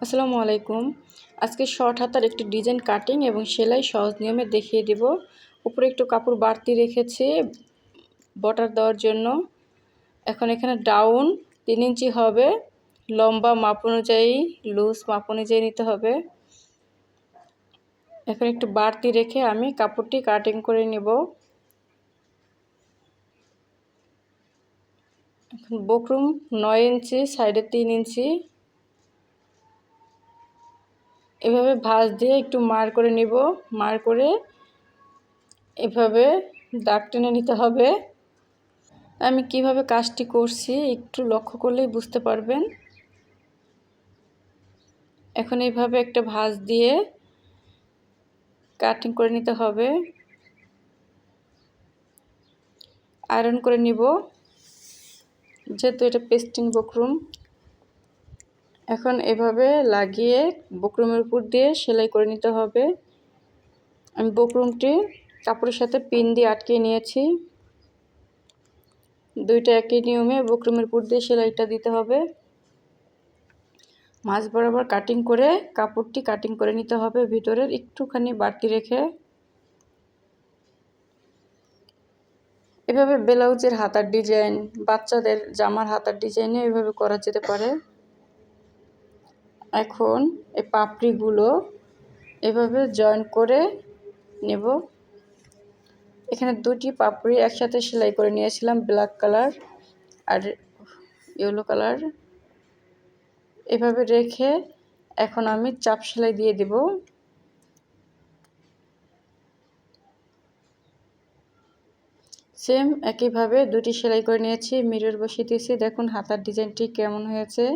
আসসালামু আলাইকুম। আজকে শর্ট হাতার একটি ডিজাইন কাটিং এবং সেলাই সহজ নিয়মে দেখিয়ে দিব। উপরে একটু কাপড় বাড়তি রেখেছি বর্ডার দেওয়ার জন্য। এখন এখানে ডাউন 3 ইঞ্চি হবে, লম্বা মাপ অনুযায়ী লুজ মাপ অনুযায়ী নিতে হবে। এখন একটু বাড়তি রেখে আমি কাপড়টি কাটিং করে নেব। এখন বক্রম 9 ইঞ্চি, সাইডে 3 ইঞ্চি, এভাবে ভাঁজ দিয়ে একটু মার করে নিব। মার করে এভাবে দাগ টেনে নিতে হবে। আমি কিভাবে কাজটি করছি একটু লক্ষ্য করলেই বুঝতে পারবেন। এখন এইভাবে একটা ভাঁজ দিয়ে কাটিং করে নিতে হবে। আয়রন করে নিব, যেহেতু এটা পেস্টিং বক্রম। এখন এভাবে লাগিয়ে বক্রমের উপর দিয়ে সেলাই করে নিতে হবে। আমি বক্রমটি কাপড়ের সাথে পিন দিয়ে আটকে নিয়েছি। দুইটা একই নিয়মে বক্রমের উপর দিয়ে সেলাইটা দিতে হবে। মাঝ বরাবর কাটিং করে কাপড়টি কাটিং করে নিতে হবে, ভিতরের একটুখানি বাড়তি রেখে। এভাবে ব্লাউজের হাতার ডিজাইন, বাচ্চাদের জামার হাতার ডিজাইনে এভাবে করা যেতে পারে। এখন এই পাপড়িগুলো এভাবে জয়েন করে নেব। এখানে দুটি পাপড়ি একসাথে সেলাই করে নিয়েছিলাম, ব্ল্যাক কালার আর ইয়েলো কালার। এভাবে রেখে এখন আমি চাপ সেলাই দিয়ে দেব। সেম একইভাবে দুটি সেলাই করে নিয়েছি, মিরর বসিয়ে দিয়েছি। দেখুন হাতার ডিজাইনটি কেমন হয়েছে।